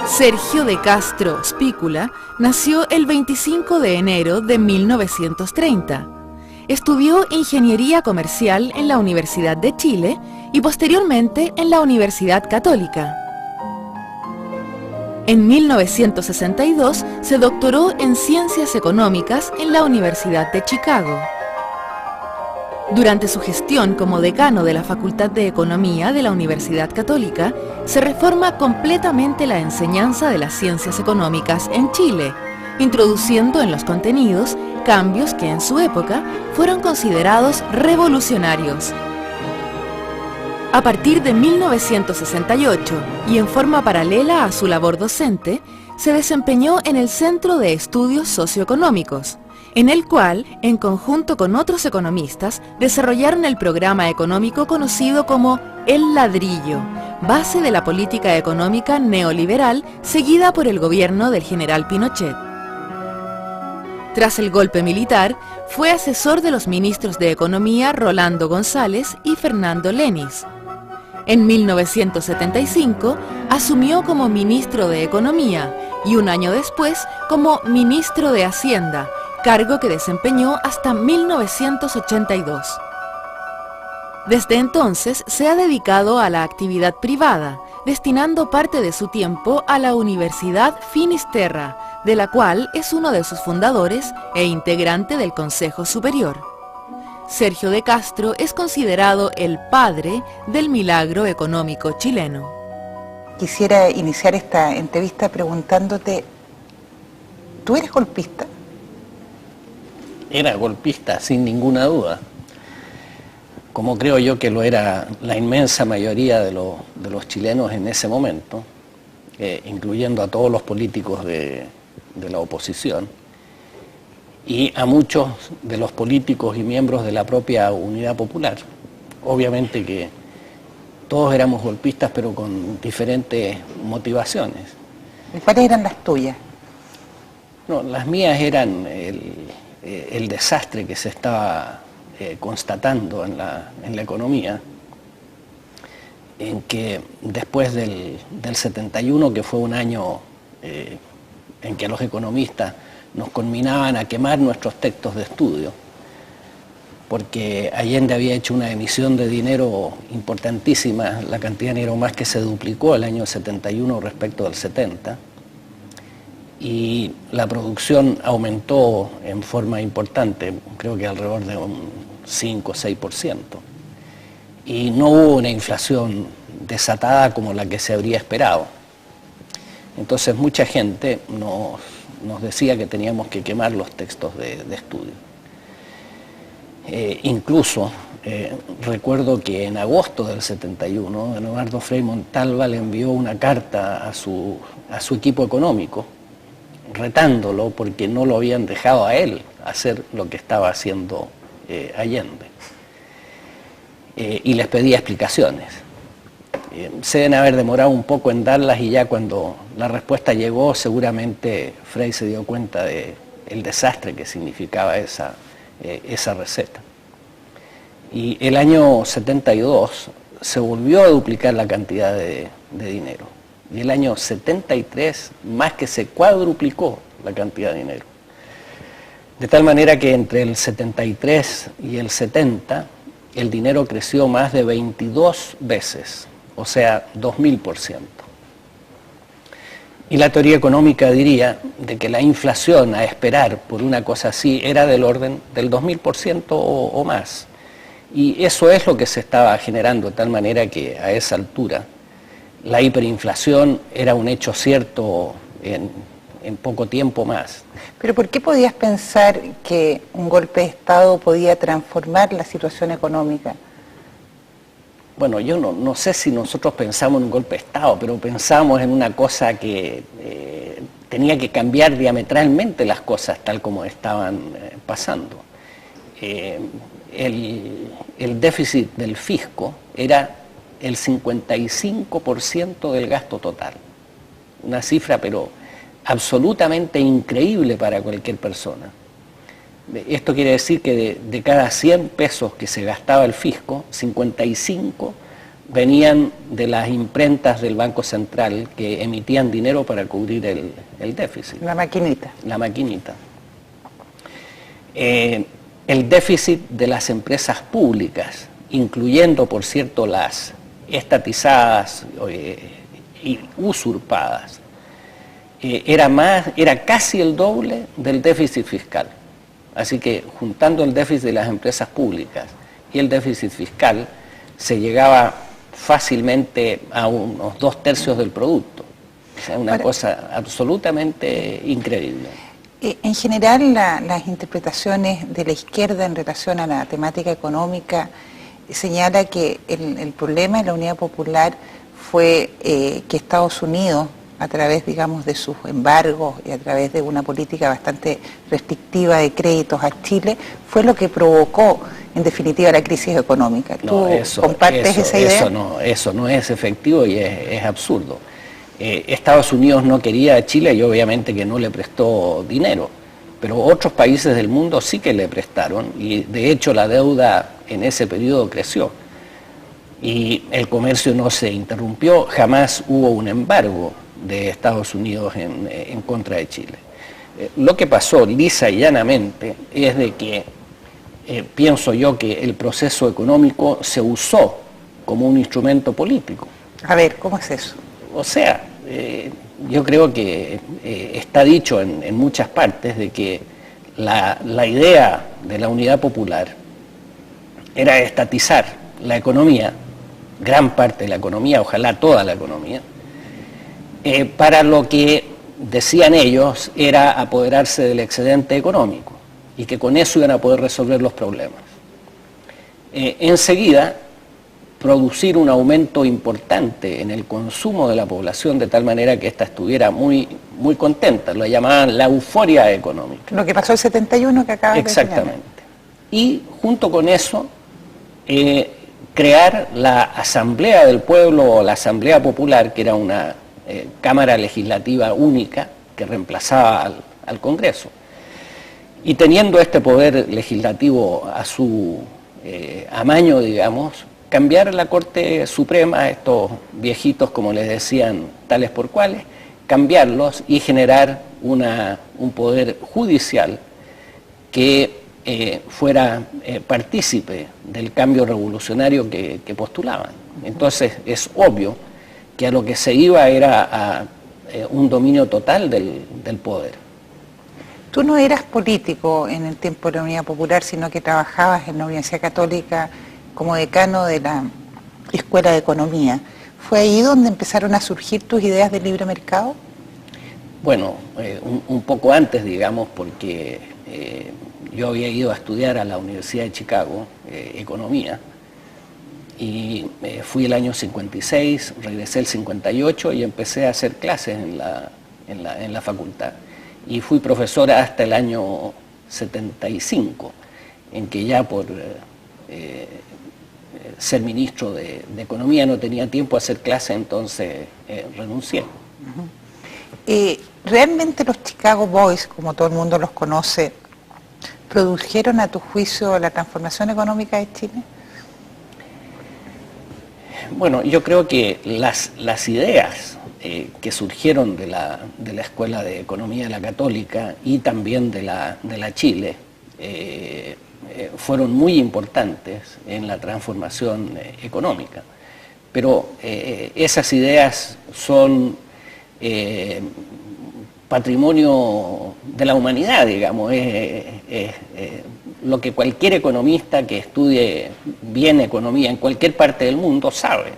Sergio de Castro Spícula nació el 25 de enero de 1930. Estudió Ingeniería Comercial en la Universidad de Chile y posteriormente en la Universidad Católica. En 1962 se doctoró en Ciencias Económicas en la Universidad de Chicago. Durante su gestión como decano de la Facultad de Economía de la Universidad Católica, se reforma completamente la enseñanza de las ciencias económicas en Chile, introduciendo en los contenidos cambios que en su época fueron considerados revolucionarios. A partir de 1968, y en forma paralela a su labor docente, se desempeñó en el Centro de Estudios Socioeconómicos, en el cual, en conjunto con otros economistas, desarrollaron el programa económico conocido como El Ladrillo, base de la política económica neoliberal seguida por el gobierno del general Pinochet. Tras el golpe militar, fue asesor de los ministros de Economía Rolando González y Fernando Lenis. En 1975 asumió como ministro de Economía y un año después como ministro de Hacienda, cargo que desempeñó hasta 1982. Desde entonces se ha dedicado a la actividad privada, destinando parte de su tiempo a la Universidad Finisterra, de la cual es uno de sus fundadores e integrante del Consejo Superior. Sergio de Castro es considerado el padre del milagro económico chileno. Quisiera iniciar esta entrevista preguntándote, ¿tú eres golpista? Era golpista, sin ninguna duda, como creo yo que lo era la inmensa mayoría de los chilenos en ese momento, incluyendo a todos los políticos de la oposición y a muchos de los políticos y miembros de la propia Unidad Popular. Obviamente que todos éramos golpistas, pero con diferentes motivaciones. ¿Y cuáles eran las tuyas? No, las mías eran el desastre que se estaba constatando en la economía, en que después del 71, que fue un año en que los economistas nos conminaban a quemar nuestros textos de estudio, porque Allende había hecho una emisión de dinero importantísima, la cantidad de dinero más que se duplicó el año 71 respecto del 70, y la producción aumentó en forma importante, creo que alrededor de un 5 o 6%. Y no hubo una inflación desatada como la que se habría esperado. Entonces mucha gente nos decía que teníamos que quemar los textos de estudio. Incluso recuerdo que en agosto del 71, Leonardo Frei Montalva le envió una carta a su equipo económico, retándolo porque no lo habían dejado a él hacer lo que estaba haciendo Allende. Y les pedía explicaciones. Se deben haber demorado un poco en darlas y ya cuando la respuesta llegó seguramente Frei se dio cuenta del desastre que significaba esa receta. Y el año 72 se volvió a duplicar la cantidad de dinero. Y el año 73 más que se cuadruplicó la cantidad de dinero. De tal manera que entre el 73 y el 70 el dinero creció más de 22 veces, o sea, 2000%. Y la teoría económica diría de que la inflación a esperar por una cosa así era del orden del 2000% o más. Y eso es lo que se estaba generando, de tal manera que a esa altura la hiperinflación era un hecho cierto en poco tiempo más. ¿Pero por qué podías pensar que un golpe de Estado podía transformar la situación económica? Bueno, yo no sé si nosotros pensamos en un golpe de Estado, pero pensamos en una cosa que tenía que cambiar diametralmente las cosas tal como estaban pasando. El déficit del fisco era el 55% del gasto total. Una cifra, pero absolutamente increíble para cualquier persona. Esto quiere decir que de cada 100 pesos que se gastaba el fisco, 55 venían de las imprentas del Banco Central que emitían dinero para cubrir el déficit. La maquinita. La maquinita. El déficit de las empresas públicas, incluyendo, por cierto, las estatizadas y usurpadas, era casi el doble del déficit fiscal. Así que juntando el déficit de las empresas públicas y el déficit fiscal, se llegaba fácilmente a unos 2/3 del producto. O sea, una cosa absolutamente increíble. En general, las interpretaciones de la izquierda en relación a la temática económica señala que el problema de la Unidad Popular fue que Estados Unidos, a través, digamos, de sus embargos y a través de una política bastante restrictiva de créditos a Chile, fue lo que provocó, en definitiva, la crisis económica. ¿Tú compartes esa idea? Eso no es efectivo y es absurdo. Estados Unidos no quería a Chile y obviamente que no le prestó dinero, pero otros países del mundo sí que le prestaron y de hecho la deuda en ese periodo creció y el comercio no se interrumpió, jamás hubo un embargo de Estados Unidos en contra de Chile. Lo que pasó lisa y llanamente es de que pienso yo que el proceso económico se usó como un instrumento político. A ver, ¿cómo es eso? O sea, yo creo que está dicho en muchas partes de que la idea de la Unidad Popular era estatizar la economía, gran parte de la economía, ojalá toda la economía, para lo que decían ellos era apoderarse del excedente económico y que con eso iban a poder resolver los problemas. Enseguida, producir un aumento importante en el consumo de la población de tal manera que ésta estuviera muy, muy contenta, lo llamaban la euforia económica. Lo que pasó el 71 que acaba de señalar. Exactamente. Y junto con eso, crear la Asamblea del Pueblo o la Asamblea Popular, que era una Cámara Legislativa única que reemplazaba al Congreso. Y teniendo este poder legislativo a su amaño, digamos, cambiar la Corte Suprema, estos viejitos, como les decían, tales por cuales, cambiarlos y generar un poder judicial que fuera partícipe del cambio revolucionario que postulaban. Entonces es obvio que a lo que se iba era a un dominio total del poder. Tú no eras político en el tiempo de la Unidad Popular, sino que trabajabas en la Universidad Católica como decano de la Escuela de Economía. ¿Fue ahí donde empezaron a surgir tus ideas de libre mercado? Bueno, un poco antes, digamos, porque yo había ido a estudiar a la Universidad de Chicago, Economía, y fui el año 56, regresé el 58 y empecé a hacer clases en la facultad. Y fui profesora hasta el año 75, en que ya por ser ministro de Economía no tenía tiempo a hacer clases, entonces renuncié. ¿Realmente los Chicago Boys, como todo el mundo los conoce, produjeron a tu juicio la transformación económica de Chile? Bueno, yo creo que las ideas que surgieron de la Escuela de Economía de la Católica y también de la Chile fueron muy importantes en la transformación económica. Pero esas ideas son patrimonio de la humanidad, digamos, lo que cualquier economista que estudie bien economía en cualquier parte del mundo sabe.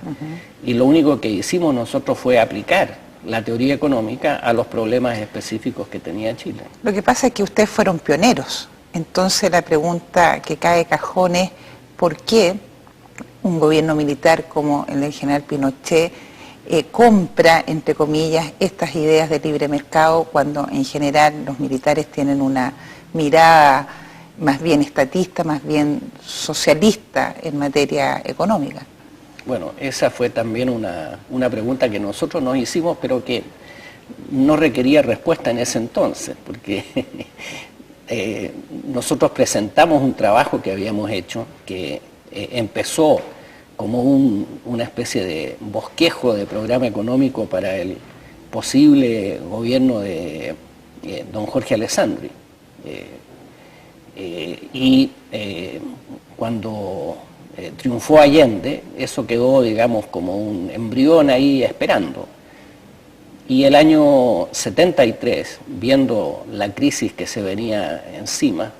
Y lo único que hicimos nosotros fue aplicar la teoría económica a los problemas específicos que tenía Chile. Lo que pasa es que ustedes fueron pioneros. Entonces la pregunta que cae de cajón es ¿por qué un gobierno militar como el del general Pinochet compra, entre comillas, estas ideas de libre mercado cuando en general los militares tienen una mirada más bien estatista, más bien socialista en materia económica? Bueno, esa fue también una pregunta que nosotros nos hicimos, pero que no requería respuesta en ese entonces, porque nosotros presentamos un trabajo que habíamos hecho, que empezó como una especie de bosquejo de programa económico para el posible gobierno de don Jorge Alessandri. Cuando triunfó Allende, eso quedó, digamos, como un embrión ahí esperando. Y el año 73, viendo la crisis que se venía encima,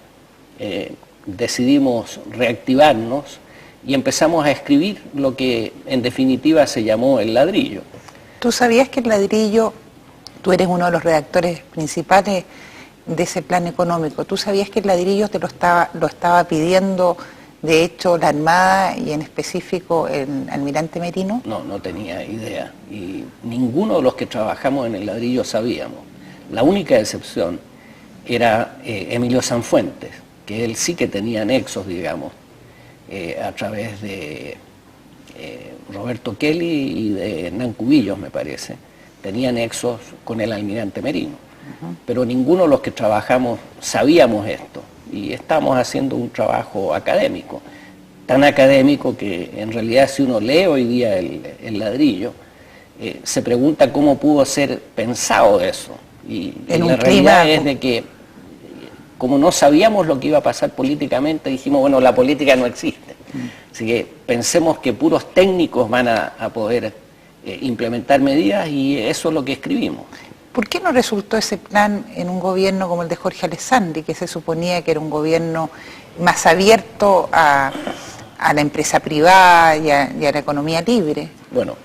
decidimos reactivarnos y empezamos a escribir lo que en definitiva se llamó El Ladrillo. ¿Tú sabías que El Ladrillo, tú eres uno de los redactores principales de ese plan económico, tú sabías que El Ladrillo te lo estaba pidiendo, de hecho, la Armada y en específico el almirante Merino? No, no tenía idea. Y ninguno de los que trabajamos en El Ladrillo sabíamos. La única excepción era Emilio Sanfuentes, que él sí que tenía nexos, digamos, a través de Roberto Kelly y de Hernán Cubillos, me parece. Tenía nexos con el almirante Merino. Pero ninguno de los que trabajamos sabíamos esto. Y estamos haciendo un trabajo académico, tan académico que en realidad si uno lee hoy día el Ladrillo, se pregunta cómo pudo ser pensado eso. Y la realidad es de que, como no sabíamos lo que iba a pasar políticamente, dijimos, bueno, la política no existe. Así que pensemos que puros técnicos van a poder implementar medidas, y eso es lo que escribimos. ¿Por qué no resultó ese plan en un gobierno como el de Jorge Alessandri, que se suponía que era un gobierno más abierto a la empresa privada y a la economía libre? Bueno,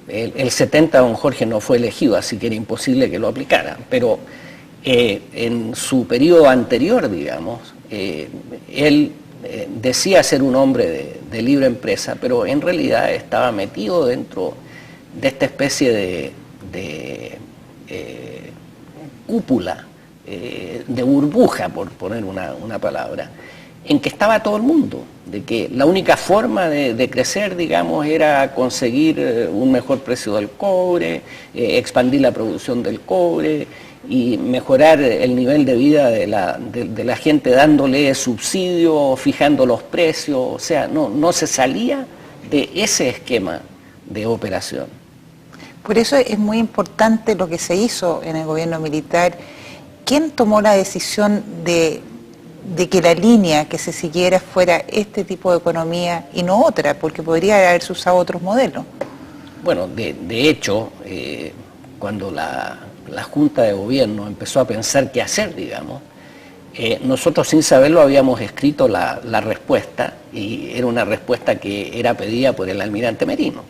el 70 don Jorge no fue elegido, así que era imposible que lo aplicara, pero en su periodo anterior, digamos, él decía ser un hombre de libre empresa, pero en realidad estaba metido dentro de esta especie de cúpula, de burbuja, por poner una palabra, en que estaba todo el mundo, de que la única forma de crecer, digamos, era conseguir un mejor precio del cobre, expandir la producción del cobre y mejorar el nivel de vida de la gente, dándole subsidio, fijando los precios. O sea, no se salía de ese esquema de operación. Por eso es muy importante lo que se hizo en el gobierno militar. ¿Quién tomó la decisión de que la línea que se siguiera fuera este tipo de economía y no otra? Porque podría haberse usado otros modelos. Bueno, de hecho, cuando la Junta de Gobierno empezó a pensar qué hacer, digamos, nosotros sin saberlo habíamos escrito la respuesta, y era una respuesta que era pedida por el almirante Merino.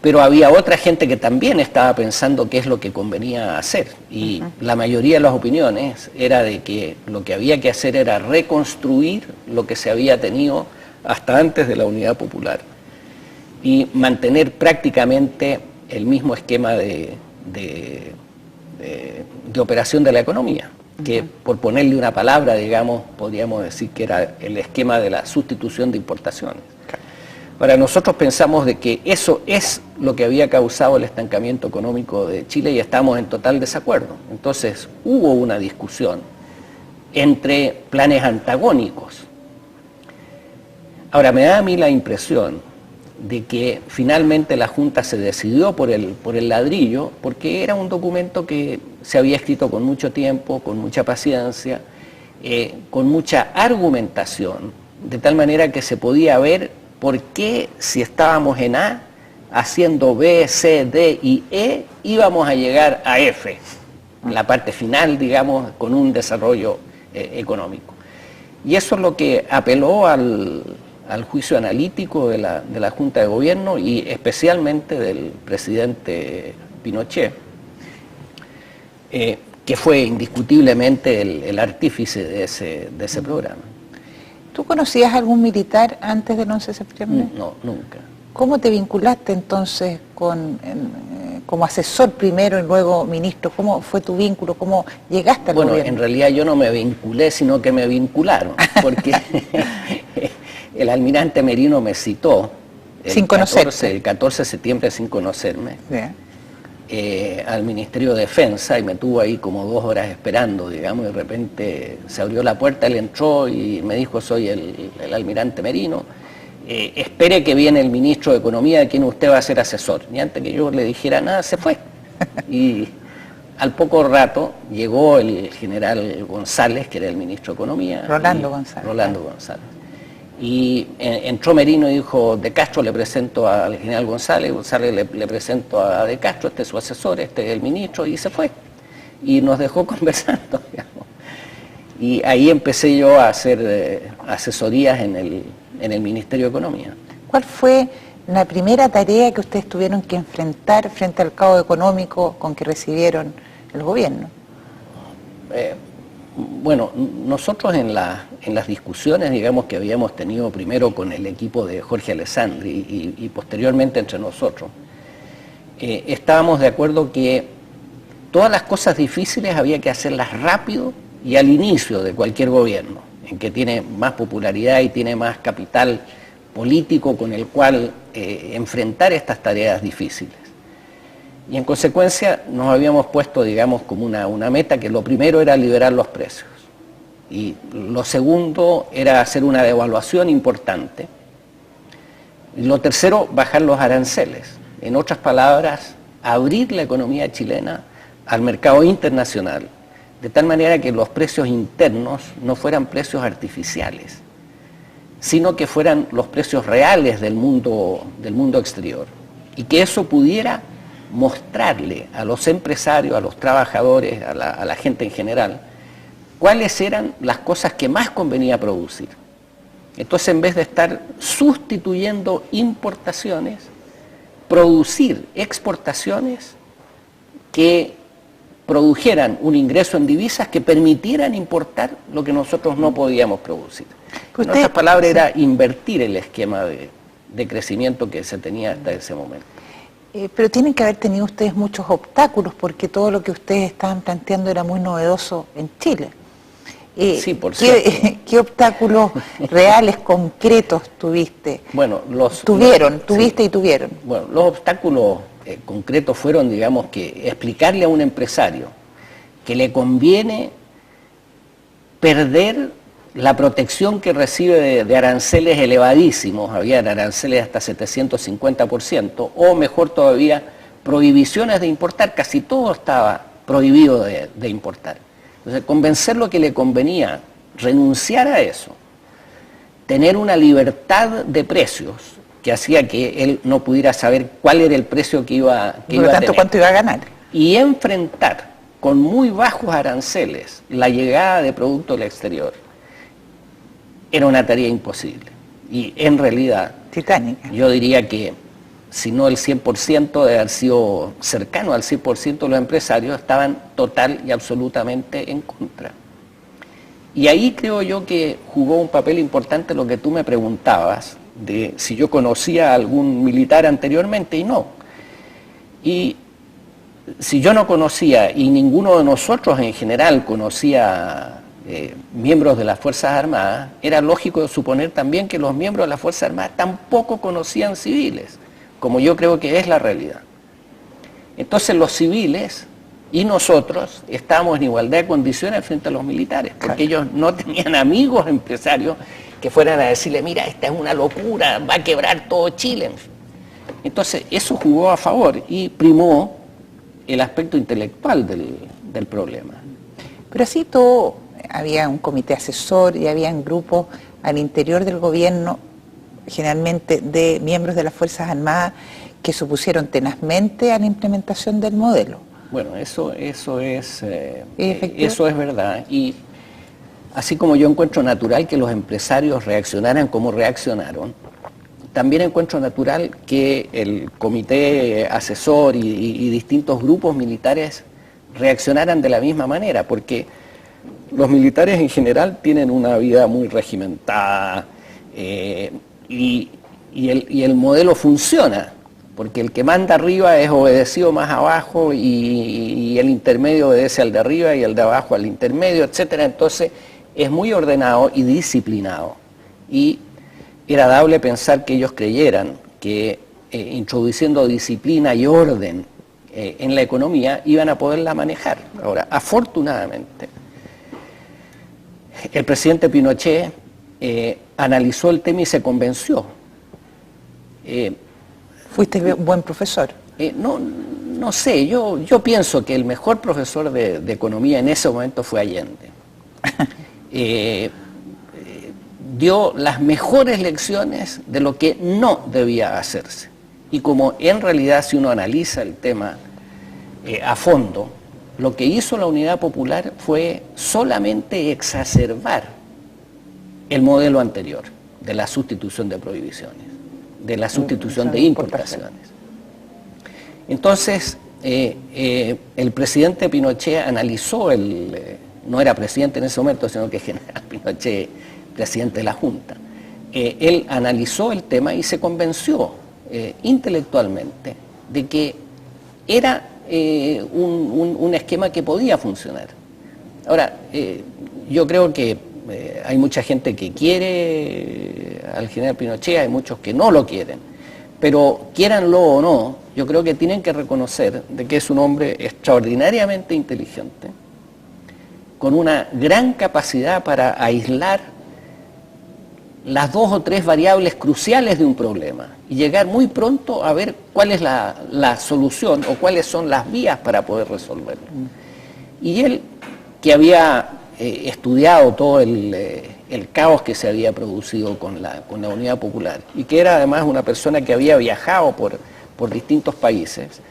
Pero había otra gente que también estaba pensando qué es lo que convenía hacer, y la mayoría de las opiniones era de que lo que había que hacer era reconstruir lo que se había tenido hasta antes de la Unidad Popular y mantener prácticamente el mismo esquema de operación de la economía, que por ponerle una palabra, digamos, podríamos decir que era el esquema de la sustitución de importaciones. Para nosotros pensamos de que eso es lo que había causado el estancamiento económico de Chile y estamos en total desacuerdo. Entonces hubo una discusión entre planes antagónicos. Ahora, me da a mí la impresión de que finalmente la Junta se decidió por el Ladrillo, porque era un documento que se había escrito con mucho tiempo, con mucha paciencia, con mucha argumentación, de tal manera que se podía ver por qué, si estábamos en A, haciendo B, C, D y E, íbamos a llegar a F, la parte final, digamos, con un desarrollo económico. Y eso es lo que apeló al juicio analítico de la Junta de Gobierno y especialmente del presidente Pinochet, que fue indiscutiblemente el artífice de ese programa. ¿Tú conocías a algún militar antes del 11 de septiembre? No, nunca. ¿Cómo te vinculaste entonces como asesor primero y luego ministro? ¿Cómo fue tu vínculo? ¿Cómo llegaste al gobierno? Bueno, en realidad yo no me vinculé, sino que me vincularon, porque el almirante Merino me citó sin conocerte. El 14 de septiembre sin conocerme. Al Ministerio de Defensa, y me tuvo ahí como 2 horas esperando, digamos, y de repente se abrió la puerta, él entró y me dijo: soy el almirante Merino, espere que viene el ministro de Economía de quien usted va a ser asesor. Y antes que yo le dijera nada, se fue. Y al poco rato llegó el general González, que era el ministro de Economía. Rolando González. Rolando González. Y entró Merino y dijo, De Castro, le presento al general González, González le presento a De Castro, este es su asesor, este es el ministro, y se fue. Y nos dejó conversando, digamos. Y ahí empecé yo a hacer asesorías en el Ministerio de Economía. ¿Cuál fue la primera tarea que ustedes tuvieron que enfrentar frente al caos económico con que recibieron el gobierno? Bueno, nosotros en las discusiones, digamos, que habíamos tenido primero con el equipo de Jorge Alessandri y posteriormente entre nosotros, estábamos de acuerdo que todas las cosas difíciles había que hacerlas rápido y al inicio de cualquier gobierno, en que tiene más popularidad y tiene más capital político con el cual enfrentar estas tareas difíciles. Y en consecuencia nos habíamos puesto, digamos, como una meta, que lo primero era liberar los precios. Y lo segundo era hacer una devaluación importante. Y lo tercero, bajar los aranceles. En otras palabras, abrir la economía chilena al mercado internacional, de tal manera que los precios internos no fueran precios artificiales, sino que fueran los precios reales del mundo exterior. Y que eso pudiera mostrarle a los empresarios, a los trabajadores, a la gente en general, cuáles eran las cosas que más convenía producir. Entonces, en vez de estar sustituyendo importaciones, producir exportaciones que produjeran un ingreso en divisas que permitieran importar lo que nosotros no podíamos producir. En otras palabras, era invertir el esquema de crecimiento que se tenía hasta ese momento. Pero tienen que haber tenido ustedes muchos obstáculos, porque todo lo que ustedes estaban planteando era muy novedoso en Chile. Sí, por cierto. ¿Qué obstáculos reales, concretos tuviste? Bueno, tuviste y tuvieron. Bueno, los obstáculos concretos fueron, digamos, que explicarle a un empresario que le conviene perder la protección que recibe de aranceles elevadísimos, había aranceles hasta 750%, o mejor todavía, prohibiciones de importar, casi todo estaba prohibido de importar. Entonces, convencerlo que le convenía renunciar a eso, tener una libertad de precios que hacía que él no pudiera saber cuál era el precio que iba a tener, cuánto iba a ganar, y enfrentar con muy bajos aranceles la llegada de productos del exterior, era una tarea imposible. Y en realidad, titánica. Yo diría que, si no el 100%, de haber sido cercano al 100% de los empresarios, estaban total y absolutamente en contra. Y ahí creo yo que jugó un papel importante lo que tú me preguntabas, de si yo conocía a algún militar anteriormente, y no. Y si yo no conocía, y ninguno de nosotros en general conocía miembros de las Fuerzas Armadas, era lógico suponer también que los miembros de las Fuerzas Armadas tampoco conocían civiles, como yo creo que es la realidad. Entonces los civiles y nosotros estábamos en igualdad de condiciones frente a los militares, porque ellos no tenían amigos empresarios que fueran a decirle, mira, esta es una locura, va a quebrar todo Chile. Entonces eso jugó a favor y primó el aspecto intelectual del problema. Pero así todo, había un comité asesor y habían grupos al interior del gobierno, generalmente de miembros de las Fuerzas Armadas, que se opusieron tenazmente a la implementación del modelo. Bueno, eso es verdad. Y así como yo encuentro natural que los empresarios reaccionaran como reaccionaron, también encuentro natural que el comité asesor y distintos grupos militares reaccionaran de la misma manera, porque los militares en general tienen una vida muy regimentada y el modelo funciona, porque el que manda arriba es obedecido más abajo y el intermedio obedece al de arriba y el de abajo al intermedio, etcétera. Entonces es muy ordenado y disciplinado. Y era dable pensar que ellos creyeran que introduciendo disciplina y orden en la economía iban a poderla manejar. Ahora, afortunadamente, el presidente Pinochet analizó el tema y se convenció ¿Fuiste un buen profesor? No sé, yo pienso que el mejor profesor de economía en ese momento fue Allende. Dio las mejores lecciones de lo que no debía hacerse. Y como en realidad, si uno analiza el tema a fondo, lo que hizo la Unidad Popular fue solamente exacerbar el modelo anterior de la sustitución de prohibiciones, de la sustitución de importaciones. Entonces, el presidente Pinochet analizó no era presidente en ese momento, sino que general Pinochet, presidente de la Junta. Él analizó el tema y se convenció intelectualmente de que era un esquema que podía funcionar. Ahora, yo creo que hay mucha gente que quiere al general Pinochet, hay muchos que no lo quieren, pero quieranlo o no, yo creo que tienen que reconocer de que es un hombre extraordinariamente inteligente, con una gran capacidad para aislar las 2 o 3 variables cruciales de un problema y llegar muy pronto a ver cuál es la solución o cuáles son las vías para poder resolverlo. Y él, que había estudiado todo el caos que se había producido con la Unidad Popular y que era además una persona que había viajado por distintos países,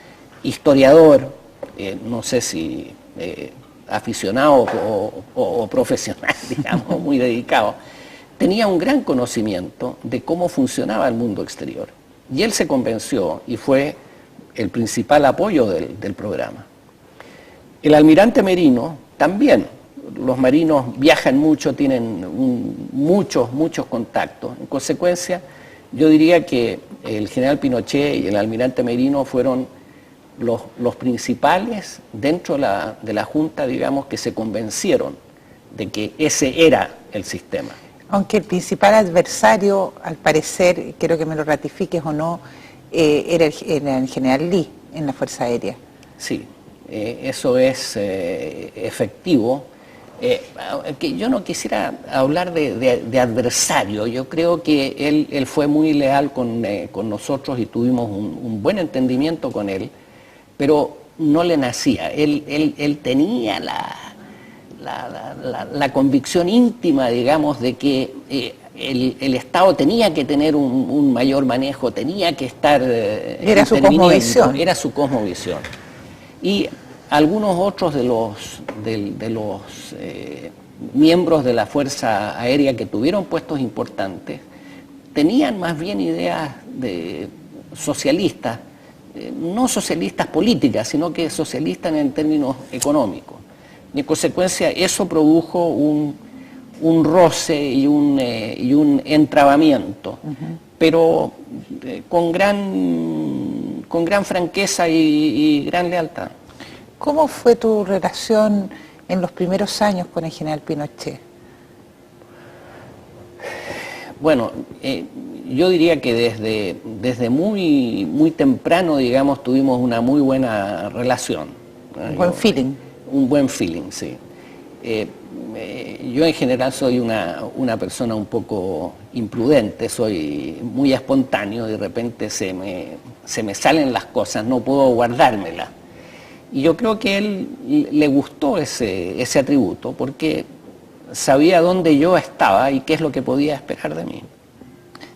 historiador, no sé si aficionado o profesional, digamos, muy dedicado, tenía un gran conocimiento de cómo funcionaba el mundo exterior. Y él se convenció y fue el principal apoyo del programa. El almirante Merino también. Los marinos viajan mucho, tienen muchos contactos. En consecuencia, yo diría que el general Pinochet y el almirante Merino fueron los principales dentro de la Junta, digamos, que se convencieron de que ese era el sistema. Aunque el principal adversario, al parecer, quiero que me lo ratifiques o no, era el general Lee en la Fuerza Aérea. Sí, eso es efectivo. Que yo no quisiera hablar de adversario, yo creo que él fue muy leal con nosotros y tuvimos un buen entendimiento con él, pero no le nacía, él tenía la convicción íntima, digamos, de que el Estado tenía que tener un mayor manejo, tenía que estar era su cosmovisión. Era su cosmovisión. Y algunos otros de los miembros de la Fuerza Aérea que tuvieron puestos importantes tenían más bien ideas socialistas, no socialistas políticas, sino que socialistas en términos económicos. Y en consecuencia eso produjo un roce y un entrabamiento, pero con gran franqueza y gran lealtad. ¿Cómo fue tu relación en los primeros años con el general Pinochet? Bueno, yo diría que desde muy temprano, digamos, tuvimos una muy buena relación. Un buen feeling. Un buen feeling, sí. Yo en general soy una persona un poco imprudente, soy muy espontáneo, de repente se me salen las cosas, no puedo guardármelas. Y yo creo que a él le gustó ese atributo porque sabía dónde yo estaba y qué es lo que podía esperar de mí.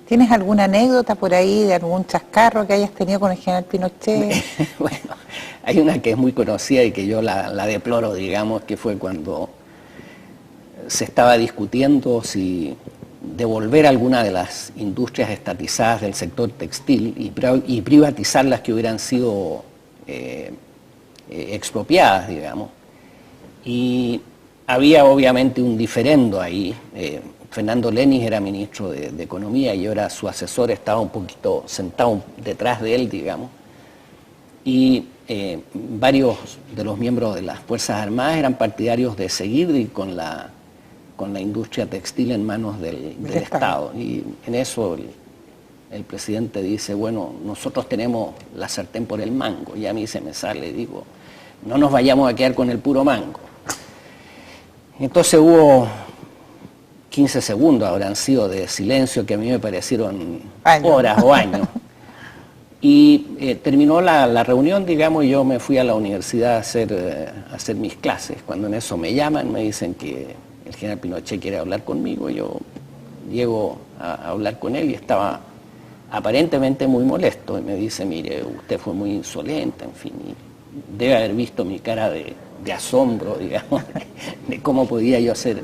¿Tienes alguna anécdota por ahí de algún chascarro que hayas tenido con el general Pinochet? Bueno, hay una que es muy conocida y que yo la deploro, digamos, que fue cuando se estaba discutiendo si devolver alguna de las industrias estatizadas del sector textil y privatizar las que hubieran sido expropiadas, digamos. Y había obviamente un diferendo ahí. Fernando Lenis era ministro de Economía y yo era su asesor, estaba un poquito sentado detrás de él, digamos. Y varios de los miembros de las Fuerzas Armadas eran partidarios de seguir con la industria textil en manos del Estado. Y en eso el presidente dice, bueno, nosotros tenemos la sartén por el mango, y a mí se me sale, digo, no nos vayamos a quedar con el puro mango. Entonces hubo 15 segundos, habrán sido de silencio, que a mí me parecieron horas o años, Y terminó la reunión, digamos, y yo me fui a la universidad a hacer mis clases. Cuando en eso me llaman, me dicen que el general Pinochet quiere hablar conmigo. Yo llego a hablar con él y estaba aparentemente muy molesto. Y me dice, mire, usted fue muy insolente, en fin. Y debe haber visto mi cara de asombro, digamos, de cómo podía yo ser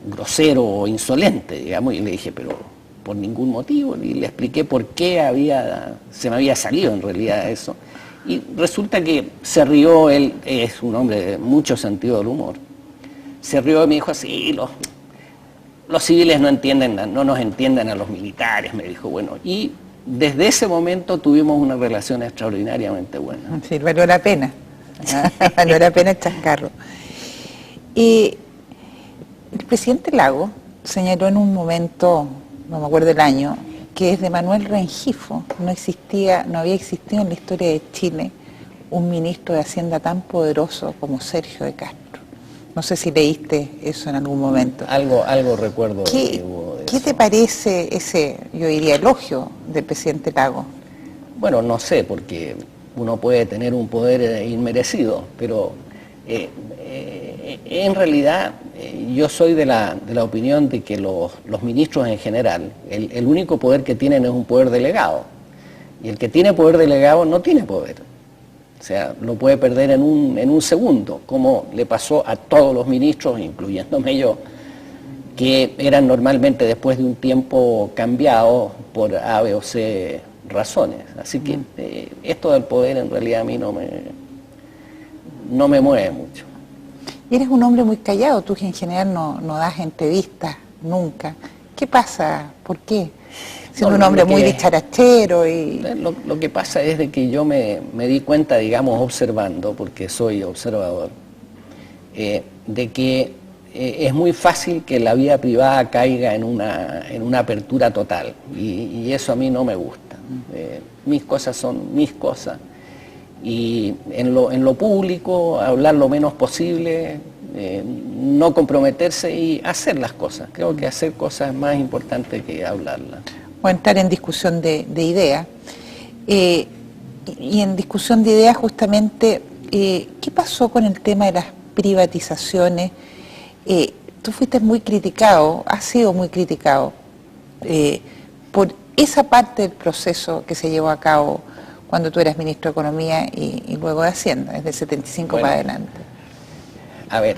grosero o insolente, digamos. Y le dije, pero por ningún motivo, y le expliqué por qué se me había salido en realidad eso. Y resulta que se rió, él es un hombre de mucho sentido del humor. Se rió y me dijo así, los civiles no nos entienden a los militares, me dijo, bueno, y desde ese momento tuvimos una relación extraordinariamente buena. Sí, valió la pena, valió la pena el chascarro. Y el presidente Lagos señaló en un momento, no me acuerdo el año, que desde Manuel Rengifo no había existido en la historia de Chile un ministro de Hacienda tan poderoso como Sergio de Castro. No sé si leíste eso en algún momento. Algo recuerdo. ¿Qué te parece ese, yo diría, elogio del presidente Lagos? Bueno, no sé, porque uno puede tener un poder inmerecido, pero en realidad yo soy de la opinión de que los ministros en general, el único poder que tienen es un poder delegado. Y el que tiene poder delegado no tiene poder. O sea, lo puede perder en un segundo, como le pasó a todos los ministros, incluyéndome yo, que eran normalmente después de un tiempo cambiados por A, B o C razones. Así que esto del poder en realidad a mí no me mueve mucho. Y eres un hombre muy callado, tú en general no das entrevistas nunca. ¿Qué pasa? ¿Por qué? Siendo un hombre muy dicharachero y... Lo que pasa es de que yo me di cuenta, digamos, observando, porque soy observador, de que es muy fácil que la vida privada caiga en una apertura total, y eso a mí no me gusta. Mis cosas son mis cosas, y en lo público hablar lo menos posible, no comprometerse y hacer las cosas. Creo que hacer cosas es más importante que hablarlas. O entrar en discusión de ideas. Y en discusión de ideas justamente, ¿qué pasó con el tema de las privatizaciones? Tú fuiste muy criticado, has sido muy criticado por esa parte del proceso que se llevó a cabo cuando tú eras ministro de Economía y luego de Hacienda, desde el 75 para adelante. A ver,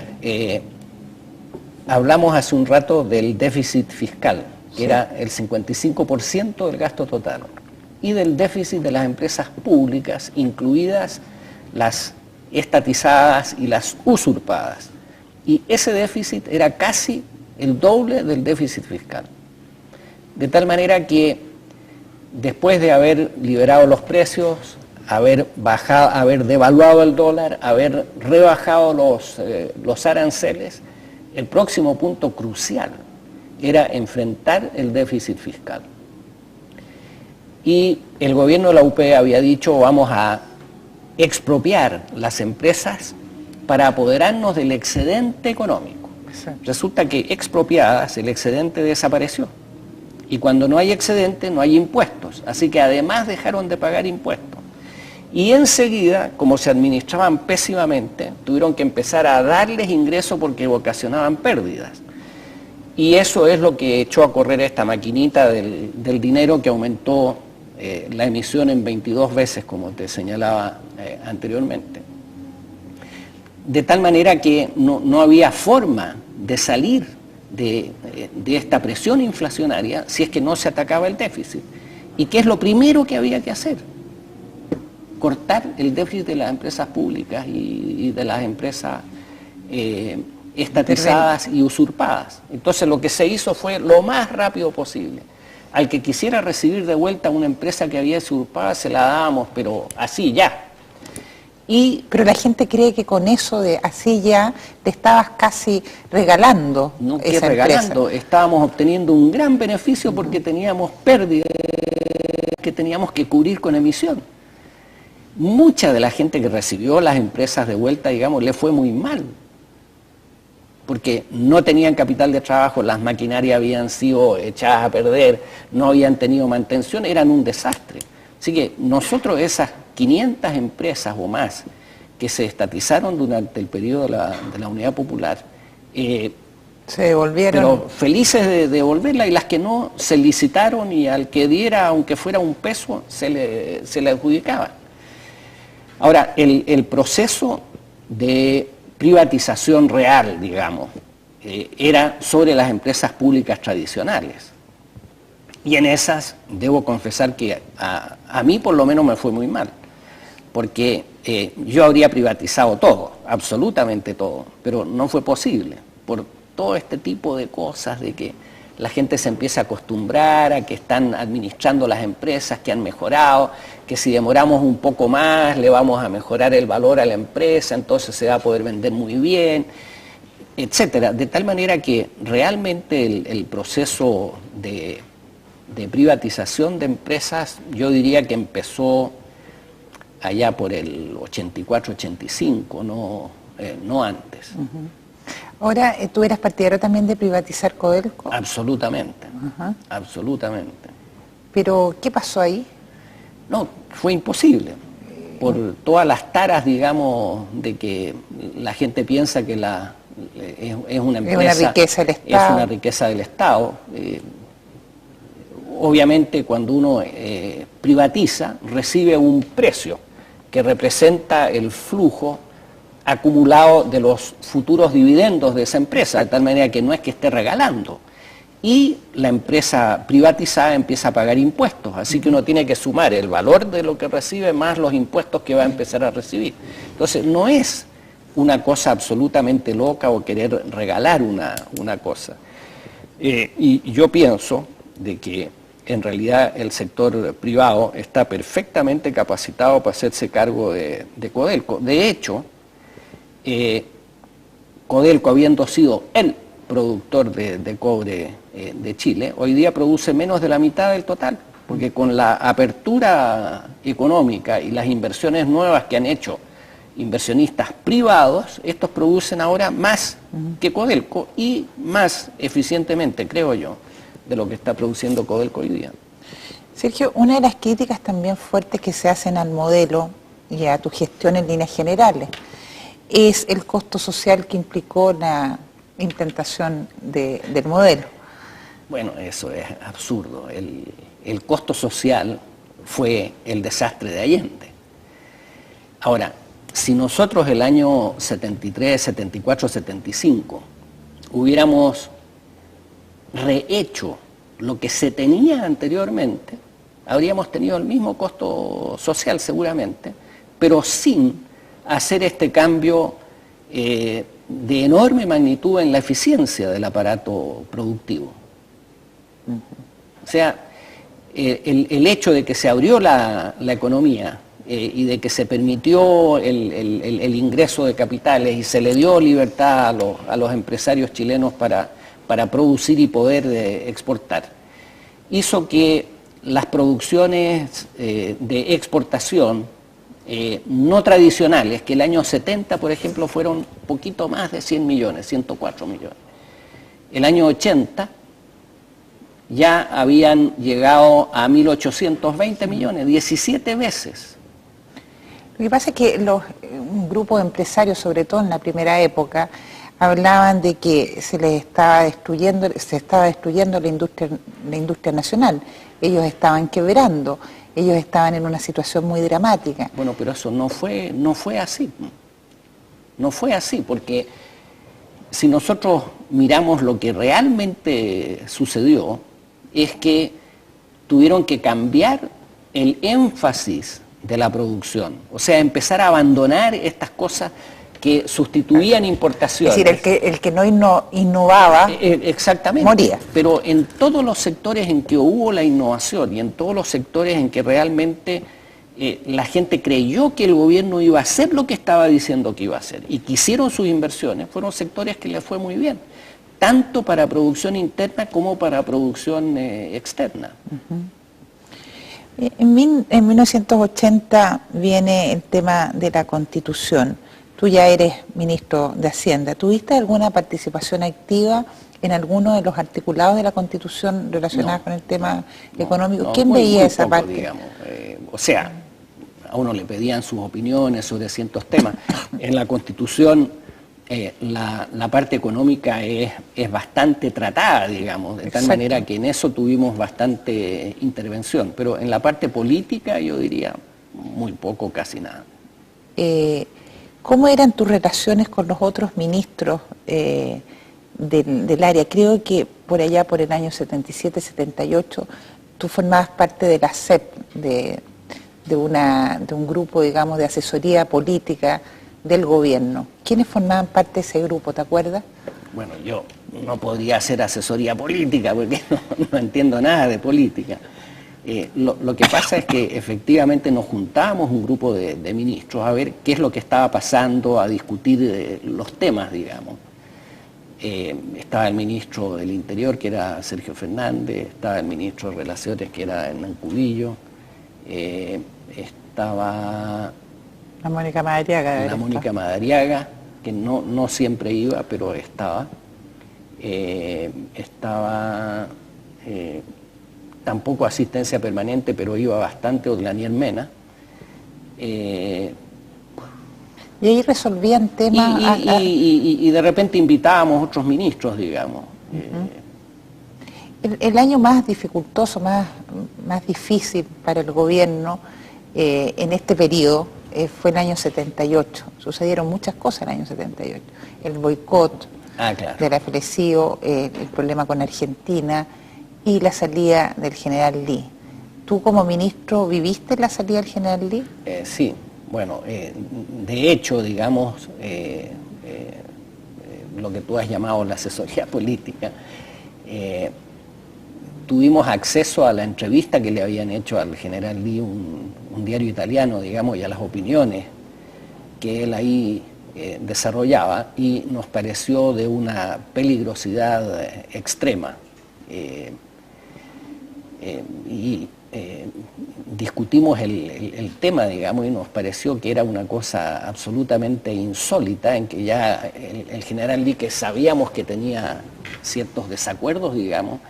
hablamos hace un rato del déficit fiscal, que era el 55% del gasto total, y del déficit de las empresas públicas, incluidas las estatizadas y las usurpadas. Y ese déficit era casi el doble del déficit fiscal. De tal manera que después de haber liberado los precios, haber devaluado el dólar, haber rebajado los aranceles, el próximo punto crucial era enfrentar el déficit fiscal. Y el gobierno de la UP había dicho, vamos a expropiar las empresas para apoderarnos del excedente económico. Exacto. Resulta que expropiadas el excedente desapareció. Y cuando no hay excedente no hay impuestos. Así que además dejaron de pagar impuestos. Y enseguida, como se administraban pésimamente, tuvieron que empezar a darles ingresos porque ocasionaban pérdidas. Y eso es lo que echó a correr esta maquinita del dinero que aumentó la emisión en 22 veces, como te señalaba anteriormente. De tal manera que no había forma de salir de esta presión inflacionaria si es que no se atacaba el déficit. ¿Y qué es lo primero que había que hacer? Cortar el déficit de las empresas públicas y de las empresas estatizadas y usurpadas. Entonces lo que se hizo fue lo más rápido posible. Al que quisiera recibir de vuelta una empresa que había usurpada se la dábamos, pero así ya. Pero la gente cree que con eso de así ya te estabas casi regalando. No, que regalando, estábamos obteniendo un gran beneficio porque teníamos pérdidas que teníamos que cubrir con emisión. Mucha de la gente que recibió las empresas de vuelta, digamos, le fue muy mal. porque no tenían capital de trabajo, las maquinarias habían sido echadas a perder, no habían tenido mantención, eran un desastre. Así que nosotros, esas 500 empresas o más que se estatizaron durante el periodo de la Unidad Popular, se devolvieron. Pero felices de devolverla, y las que no se licitaron, y al que diera, aunque fuera un peso, se le adjudicaba. Ahora, el proceso de privatización real, digamos, era sobre las empresas públicas tradicionales. Y en esas, debo confesar que a mí por lo menos me fue muy mal, porque yo habría privatizado todo, absolutamente todo, pero no fue posible, por todo este tipo de cosas, de que la gente se empieza a acostumbrar a que están administrando las empresas, que han mejorado, que si demoramos un poco más le vamos a mejorar el valor a la empresa, entonces se va a poder vender muy bien, etcétera. De tal manera que realmente el proceso de privatización de empresas, yo diría que empezó allá por el 84-85, no antes. Uh-huh. Ahora, ¿tú eras partidario también de privatizar Codelco? Absolutamente, uh-huh. Absolutamente. ¿Pero qué pasó ahí? No, fue imposible, por todas las taras, digamos, de que la gente piensa que es una empresa... Es una riqueza del Estado. Es una riqueza del Estado. Obviamente, cuando uno privatiza, recibe un precio que representa el flujo acumulado de los futuros dividendos de esa empresa, de tal manera que no es que esté regalando. Y la empresa privatizada empieza a pagar impuestos, así que uno tiene que sumar el valor de lo que recibe más los impuestos que va a empezar a recibir. Entonces, no es una cosa absolutamente loca o querer regalar una cosa. Y yo pienso de que en realidad el sector privado está perfectamente capacitado para hacerse cargo de Codelco. De hecho, Codelco, habiendo sido el productor de cobre de Chile, hoy día produce menos de la mitad del total, porque con la apertura económica y las inversiones nuevas que han hecho inversionistas privados, estos producen ahora más que Codelco y más eficientemente, creo yo, de lo que está produciendo Codelco hoy día. Sergio, una de las críticas también fuertes que se hacen al modelo y a tu gestión en líneas generales es el costo social que implicó la implantación del modelo. Bueno, eso es absurdo. El costo social fue el desastre de Allende. Ahora, si nosotros el año 73, 74, 75 hubiéramos rehecho lo que se tenía anteriormente, habríamos tenido el mismo costo social seguramente, pero sin hacer este cambio de enorme magnitud en la eficiencia del aparato productivo. O sea, el hecho de que se abrió la economía y de que se permitió el ingreso de capitales y se le dio libertad a los empresarios chilenos para producir y poder exportar, hizo que las producciones de exportación no tradicionales, que el año 70, por ejemplo, fueron poquito más de 100 millones, 104 millones. El año 80 ya habían llegado a 1.820 millones, 17 veces. Lo que pasa es que un grupo de empresarios, sobre todo en la primera época, hablaban de que se estaba destruyendo la industria nacional. Ellos estaban quebrando, ellos estaban en una situación muy dramática. Bueno, pero eso no fue así. No fue así, porque si nosotros miramos lo que realmente sucedió, es que tuvieron que cambiar el énfasis de la producción, o sea, empezar a abandonar estas cosas que sustituían importaciones. Es decir, el que no innovaba, exactamente, moría. Pero en todos los sectores en que hubo la innovación y en todos los sectores en que realmente la gente creyó que el gobierno iba a hacer lo que estaba diciendo que iba a hacer y quisieron sus inversiones, fueron sectores que les fue muy bien, tanto para producción interna como para producción externa. En 1980 viene el tema de la Constitución. tú ya eres ministro de Hacienda. ¿Tuviste alguna participación activa en alguno de los articulados de la Constitución relacionados con el tema económico? ¿Quién veía esa poco, parte? Digamos. O sea, a uno le pedían sus opiniones sobre ciertos temas. En la Constitución la parte económica es bastante tratada, digamos, de tal manera que en eso tuvimos bastante intervención, pero en la parte política yo diría muy poco, casi nada. ¿Cómo eran tus relaciones con los otros ministros del área? Creo que por allá, por el año 77, 78, tú formabas parte de la CEP, de un grupo, digamos, de asesoría política del gobierno. ¿Quiénes formaban parte de ese grupo, te acuerdas? Bueno, yo no podría hacer asesoría política porque no entiendo nada de política. Lo que pasa es que efectivamente nos juntábamos un grupo de ministros a ver qué es lo que estaba pasando, a discutir los temas, digamos. Estaba el ministro del Interior, que era Sergio Fernández, estaba el ministro de Relaciones, que era Hernán Cubillo, estaba la Mónica Madariaga. La Mónica Madariaga, que no siempre iba, pero estaba. Estaba tampoco asistencia permanente, pero iba bastante, Daniel Mena. Y ahí resolvían temas... Y de repente invitábamos otros ministros, digamos. El año más dificultoso, más difícil para el gobierno en este periodo fue el año 78. Sucedieron muchas cosas en el año 78. El boicot del afresivo, el problema con Argentina y la salida del general Lee. ¿Tú como ministro viviste la salida del general Lee? Sí, bueno, de hecho, digamos, lo que tú has llamado la asesoría política, tuvimos acceso a la entrevista que le habían hecho al general Lee, un diario italiano, digamos, y a las opiniones que él ahí desarrollaba, y nos pareció de una peligrosidad extrema. Discutimos el tema, digamos, y nos pareció que era una cosa absolutamente insólita, en que ya el general Lee, que sabíamos que tenía ciertos desacuerdos, digamos,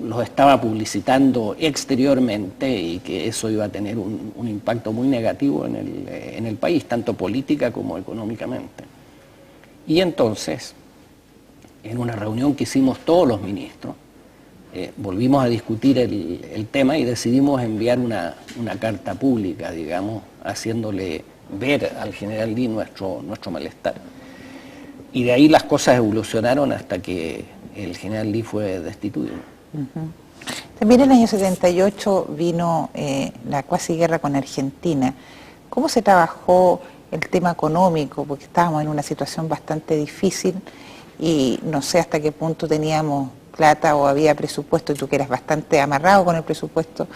los estaba publicitando exteriormente, y que eso iba a tener un impacto muy negativo en el país, tanto política como económicamente. Y entonces, en una reunión que hicimos todos los ministros, volvimos a discutir el tema y decidimos enviar una carta pública, digamos, haciéndole ver al general Lee nuestro malestar. Y de ahí las cosas evolucionaron hasta que el general Lee fue destituido. También en el año 78 vino la cuasi guerra con Argentina. ¿Cómo se trabajó el tema económico? Porque estábamos en una situación bastante difícil y no sé hasta qué punto teníamos plata o había presupuesto, y tú que eras bastante amarrado con el presupuesto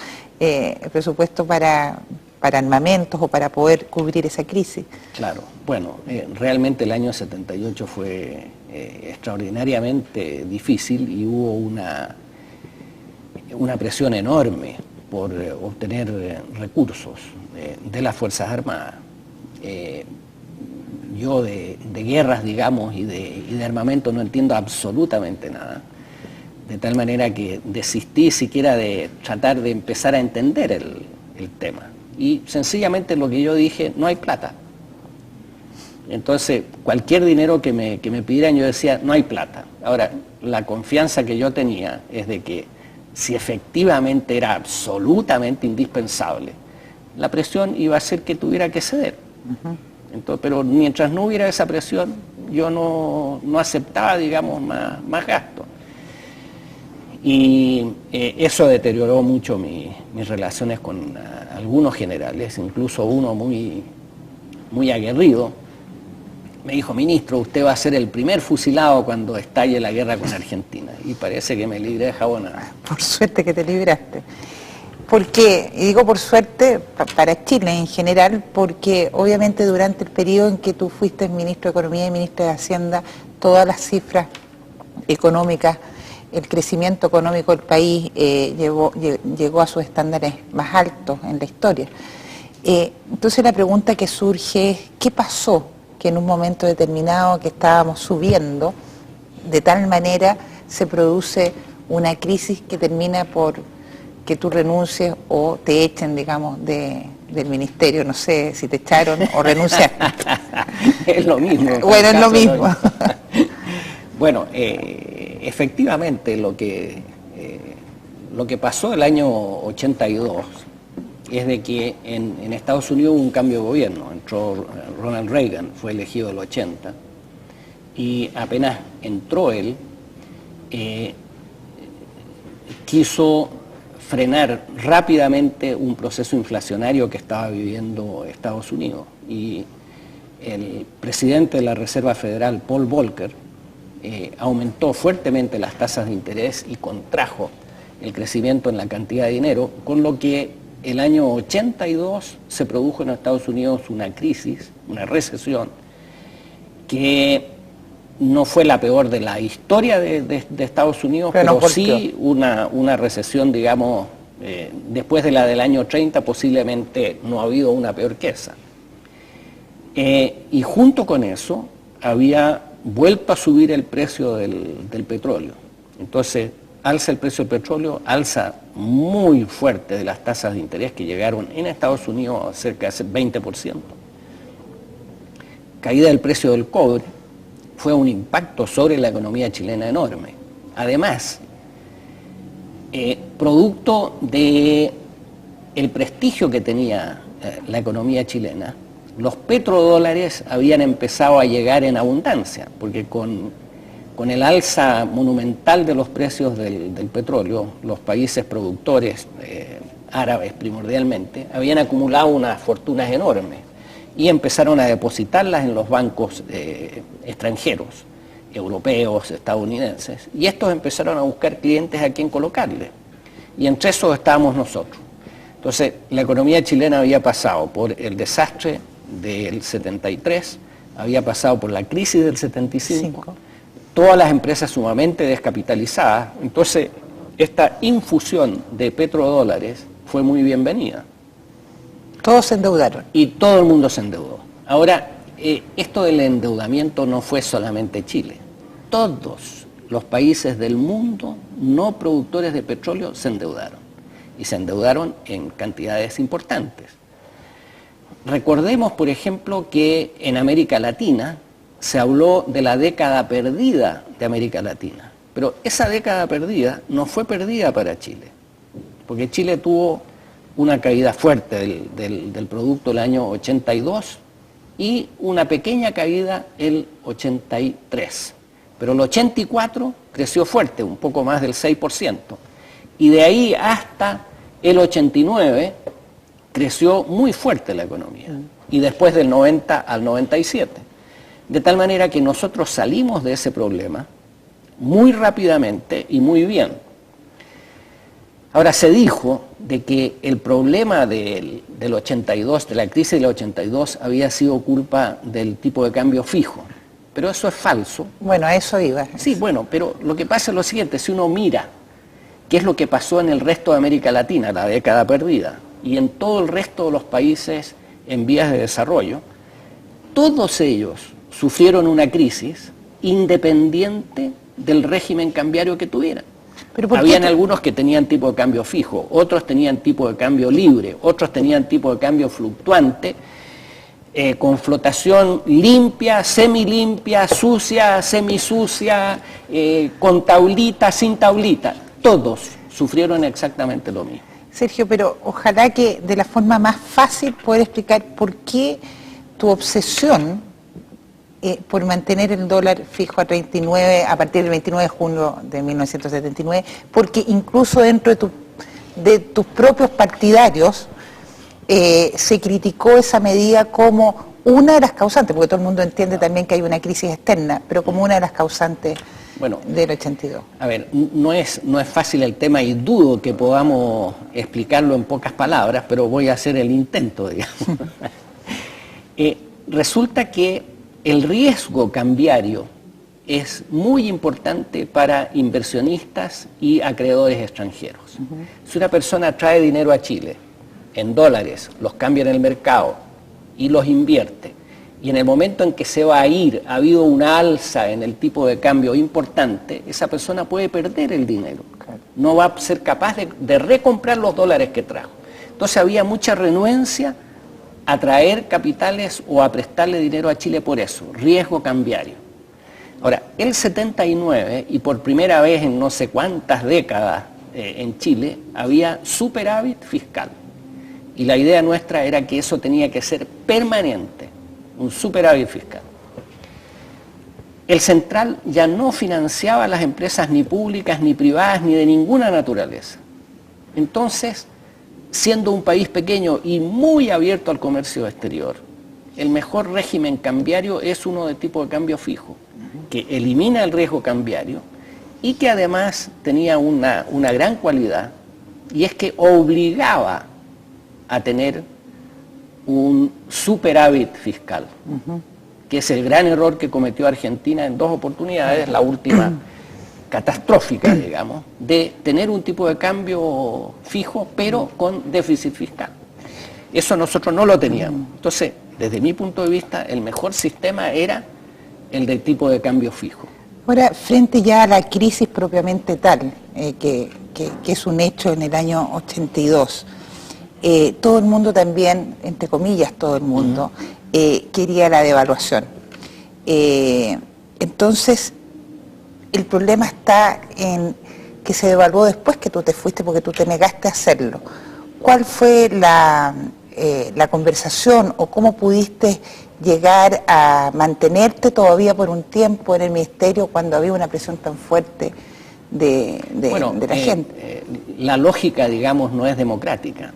para armamentos o para poder cubrir esa crisis. Claro, bueno, realmente el año 78 fue extraordinariamente difícil y hubo una presión enorme por obtener recursos de las Fuerzas Armadas. Yo de guerras, digamos, y de armamento no entiendo absolutamente nada, de tal manera que desistí siquiera de tratar de empezar a entender el tema. Y sencillamente lo que yo dije, no hay plata. Entonces, cualquier dinero que me pidieran, yo decía, no hay plata. Ahora, la confianza que yo tenía es de que si efectivamente era absolutamente indispensable, la presión iba a hacer que tuviera que ceder. Entonces, pero mientras no hubiera esa presión, yo no aceptaba, digamos, más gasto. Y eso deterioró mucho mis relaciones con algunos generales, incluso uno muy aguerrido. Me dijo, ministro, usted va a ser el primer fusilado cuando estalle la guerra con Argentina. Y parece que me libré de jabonada. Por suerte que te libraste. ¿Por qué? Y digo por suerte para Chile en general, porque obviamente durante el periodo en que tú fuiste ministro de Economía y ministro de Hacienda, todas las cifras económicas, el crecimiento económico del país llegó a sus estándares más altos en la historia. Entonces la pregunta que surge es, ¿qué pasó? que en un momento determinado que estábamos subiendo, de tal manera se produce una crisis que termina por que tú renuncies o te echen, digamos, del ministerio, no sé si te echaron o renunciaste. Es lo mismo. Bueno, es lo mismo. Bueno, efectivamente lo que pasó el año 82 es de que en Estados Unidos hubo un cambio de gobierno. Entró Ronald Reagan, fue elegido el 80, y apenas entró él, quiso frenar rápidamente un proceso inflacionario que estaba viviendo Estados Unidos. Y el presidente de la Reserva Federal, Paul Volcker, aumentó fuertemente las tasas de interés y contrajo el crecimiento en la cantidad de dinero, con lo que el año 82 se produjo en Estados Unidos una crisis, una recesión, que no fue la peor de la historia de Estados Unidos, pero sí una recesión, digamos, después de la del año 30, posiblemente no ha habido una peor que esa. Y junto con eso había vuelto a subir el precio del petróleo. Entonces, alza el precio del petróleo, alza muy fuerte de las tasas de interés que llegaron en Estados Unidos a cerca de 20%. Caída del precio del cobre, fue un impacto sobre la economía chilena enorme. Además, producto del prestigio que tenía la economía chilena, los petrodólares habían empezado a llegar en abundancia, porque con el alza monumental de los precios del petróleo, los países productores, árabes primordialmente, habían acumulado unas fortunas enormes y empezaron a depositarlas en los bancos extranjeros, europeos, estadounidenses, y estos empezaron a buscar clientes a quien colocarle, y entre esos estábamos nosotros. Entonces, la economía chilena había pasado por el desastre del 73, había pasado por la crisis del 75, todas las empresas sumamente descapitalizadas. Entonces, esta infusión de petrodólares fue muy bienvenida. Todos se endeudaron. Y todo el mundo se endeudó. Ahora, esto del endeudamiento no fue solamente Chile. Todos los países del mundo no productores de petróleo se endeudaron. Y se endeudaron en cantidades importantes. Recordemos, por ejemplo, que en América Latina se habló de la década perdida de América Latina. Pero esa década perdida no fue perdida para Chile, porque Chile tuvo una caída fuerte del producto el año 82 y una pequeña caída el 83. Pero el 84 creció fuerte, un poco más del 6%. Y de ahí hasta el 89 creció muy fuerte la economía. Y después del 90 al 97. De tal manera que nosotros salimos de ese problema muy rápidamente y muy bien. Ahora, se dijo de que el problema del 82, de la crisis del 82, había sido culpa del tipo de cambio fijo. Pero eso es falso. Bueno, a eso iba. Sí, bueno, pero lo que pasa es lo siguiente: si uno mira qué es lo que pasó en el resto de América Latina, la década perdida, y en todo el resto de los países en vías de desarrollo, todos ellos sufrieron una crisis independiente del régimen cambiario que tuvieran. Habían algunos que tenían tipo de cambio fijo, otros tenían tipo de cambio libre, otros tenían tipo de cambio fluctuante, con flotación limpia, semilimpia, sucia, semisucia, con taulita, sin taulita. Todos sufrieron exactamente lo mismo. Sergio, pero ojalá que de la forma más fácil poder explicar por qué tu obsesión por mantener el dólar fijo a 39 a partir del 29 de junio de 1979, porque incluso dentro de tus propios partidarios se criticó esa medida como una de las causantes, porque todo el mundo entiende también que hay una crisis externa, pero como una de las causantes del 82. A ver, no es fácil el tema y dudo que podamos explicarlo en pocas palabras, pero voy a hacer el intento, digamos. Resulta que el riesgo cambiario es muy importante para inversionistas y acreedores extranjeros. Si una persona trae dinero a Chile en dólares, los cambia en el mercado y los invierte, y en el momento en que se va a ir, ha habido una alza en el tipo de cambio importante, esa persona puede perder el dinero. No va a ser capaz de recomprar los dólares que trajo. Entonces había mucha renuencia a traer capitales o a prestarle dinero a Chile por eso, riesgo cambiario. Ahora, el 79, y por primera vez en no sé cuántas décadas en Chile, había superávit fiscal. Y la idea nuestra era que eso tenía que ser permanente, un superávit fiscal. El central ya no financiaba a las empresas ni públicas, ni privadas, ni de ninguna naturaleza. Entonces, siendo un país pequeño y muy abierto al comercio exterior, el mejor régimen cambiario es uno de tipo de cambio fijo, que elimina el riesgo cambiario y que además tenía una gran cualidad, y es que obligaba a tener un superávit fiscal, que es el gran error que cometió Argentina en 2 oportunidades, la última catastrófica, digamos, de tener un tipo de cambio fijo, pero con déficit fiscal. Eso nosotros no lo teníamos. Entonces, desde mi punto de vista, el mejor sistema era el del tipo de cambio fijo. Ahora, frente ya a la crisis propiamente tal, que es un hecho en el año 82, todo el mundo también, entre comillas todo el mundo, quería la devaluación. Entonces, el problema está en que se devaluó después que tú te fuiste porque tú te negaste a hacerlo. ¿Cuál fue la conversación o cómo pudiste llegar a mantenerte todavía por un tiempo en el ministerio cuando había una presión tan fuerte de la gente? La lógica, digamos, no es democrática.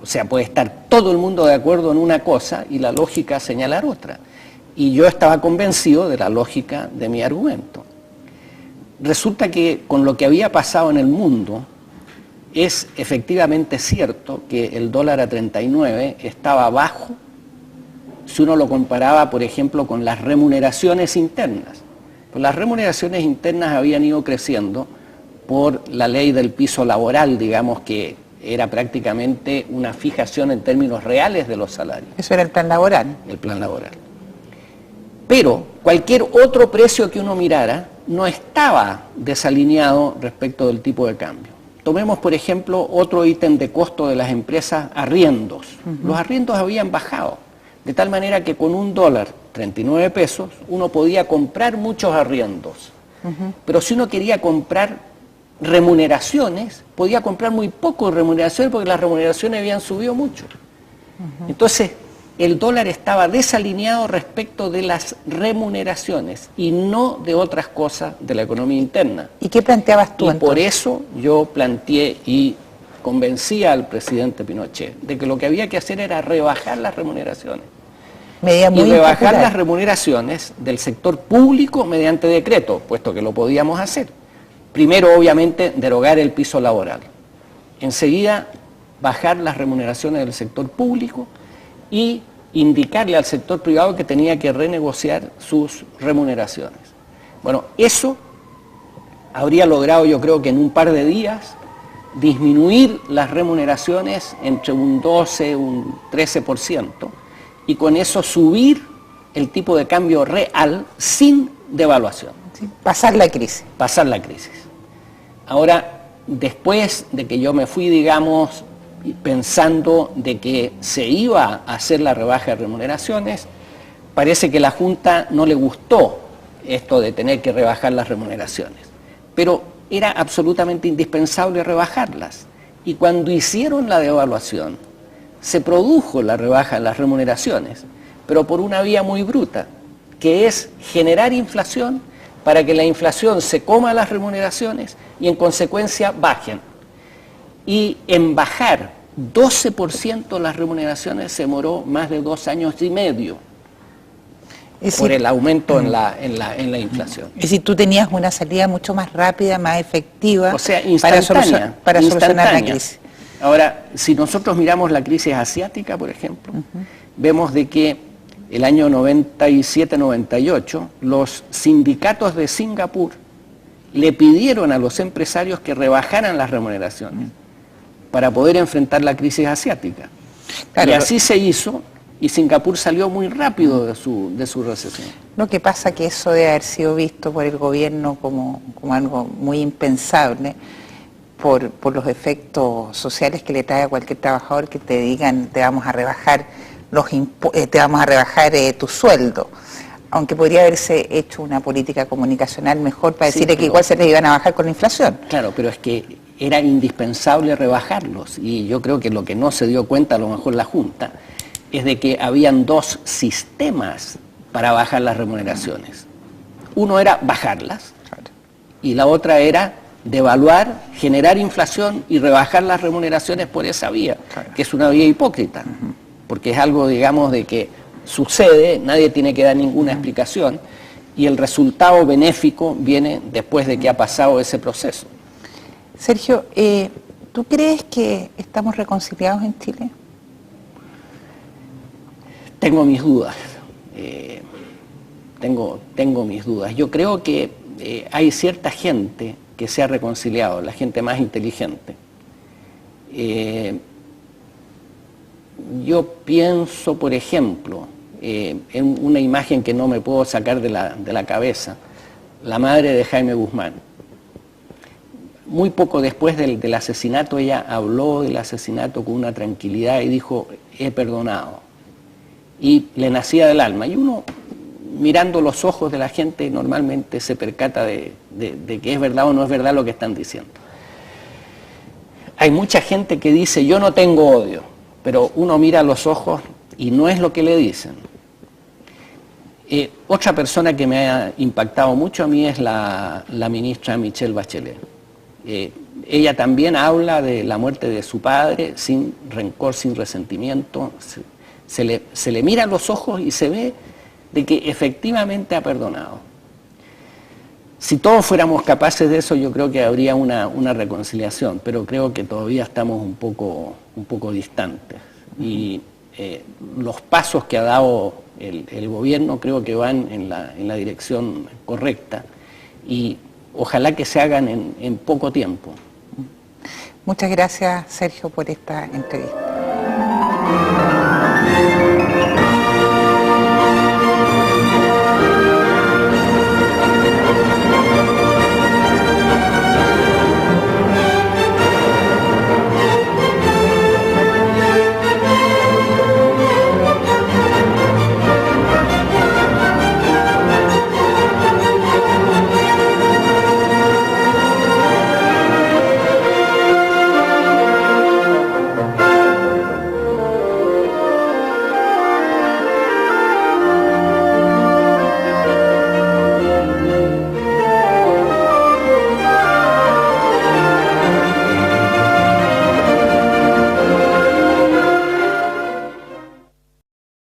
O sea, puede estar todo el mundo de acuerdo en una cosa y la lógica señalar otra. Y yo estaba convencido de la lógica de mi argumento. Resulta que con lo que había pasado en el mundo, es efectivamente cierto que el dólar a 39 estaba bajo si uno lo comparaba, por ejemplo, con las remuneraciones internas. Pues las remuneraciones internas habían ido creciendo por la ley del piso laboral, digamos, que era prácticamente una fijación en términos reales de los salarios. Eso era el plan laboral. El plan laboral. Pero cualquier otro precio que uno mirara no estaba desalineado respecto del tipo de cambio. Tomemos, por ejemplo, otro ítem de costo de las empresas, arriendos. Los arriendos habían bajado, de tal manera que con $1, 39 pesos, uno podía comprar muchos arriendos. Pero si uno quería comprar remuneraciones, podía comprar muy poco de remuneraciones porque las remuneraciones habían subido mucho. Entonces, el dólar estaba desalineado respecto de las remuneraciones y no de otras cosas de la economía interna. ¿Y qué planteabas tú entonces? Por eso yo planteé y convencía al presidente Pinochet de que lo que había que hacer era rebajar las remuneraciones. Y rebajar las remuneraciones del sector público mediante decreto, puesto que lo podíamos hacer. Primero, obviamente, derogar el piso laboral. Enseguida, bajar las remuneraciones del sector público y indicarle al sector privado que tenía que renegociar sus remuneraciones. Bueno, eso habría logrado, yo creo que en un par de días, disminuir las remuneraciones entre un 12, un 13%, y con eso subir el tipo de cambio real sin devaluación. Sí, pasar la crisis. Pasar la crisis. Ahora, después de que yo me fui, digamos, pensando de que se iba a hacer la rebaja de remuneraciones, parece que a la Junta no le gustó esto de tener que rebajar las remuneraciones, pero era absolutamente indispensable rebajarlas. Y cuando hicieron la devaluación, se produjo la rebaja de las remuneraciones, pero por una vía muy bruta, que es generar inflación para que la inflación se coma las remuneraciones y en consecuencia bajen. Y en bajar 12% las remuneraciones se demoró más de 2 años y medio por el aumento en la inflación. Es decir, tú tenías una salida mucho más rápida, más efectiva, o sea, para solucionar la crisis. Ahora, si nosotros miramos la crisis asiática, por ejemplo, vemos de que el año 97-98, los sindicatos de Singapur le pidieron a los empresarios que rebajaran las remuneraciones para poder enfrentar la crisis asiática. Claro, y así se hizo, y Singapur salió muy rápido de su recesión. Lo que pasa que eso debe haber sido visto por el gobierno como algo muy impensable por los efectos sociales que le trae a cualquier trabajador que te digan te vamos a rebajar tu sueldo. Aunque podría haberse hecho una política comunicacional mejor para decirle que igual se les iban a bajar con la inflación. Claro, pero es que era indispensable rebajarlos y yo creo que lo que no se dio cuenta a lo mejor la Junta es de que habían dos sistemas para bajar las remuneraciones. Uno era bajarlas y la otra era devaluar, generar inflación y rebajar las remuneraciones por esa vía, que es una vía hipócrita, porque es algo, digamos, de que sucede, nadie tiene que dar ninguna explicación y el resultado benéfico viene después de que ha pasado ese proceso. Sergio, ¿tú crees que estamos reconciliados en Chile? Tengo mis dudas, tengo mis dudas. Yo creo que hay cierta gente que se ha reconciliado, la gente más inteligente. Yo pienso, por ejemplo, en una imagen que no me puedo sacar de la cabeza, la madre de Jaime Guzmán. Muy poco después del asesinato, ella habló del asesinato con una tranquilidad y dijo, he perdonado. Y le nacía del alma. Y uno, mirando los ojos de la gente, normalmente se percata de que es verdad o no es verdad lo que están diciendo. Hay mucha gente que dice, yo no tengo odio, pero uno mira los ojos y no es lo que le dicen. Otra persona que me ha impactado mucho a mí es la ministra Michelle Bachelet. Ella también habla de la muerte de su padre sin rencor, sin resentimiento. Se le mira a los ojos y se ve de que efectivamente ha perdonado. Si todos fuéramos capaces de eso, yo creo que habría una reconciliación, pero creo que todavía estamos un poco distantes. Y los pasos que ha dado el gobierno creo que van en la dirección correcta y ojalá que se hagan en poco tiempo. Muchas gracias, Sergio, por esta entrevista.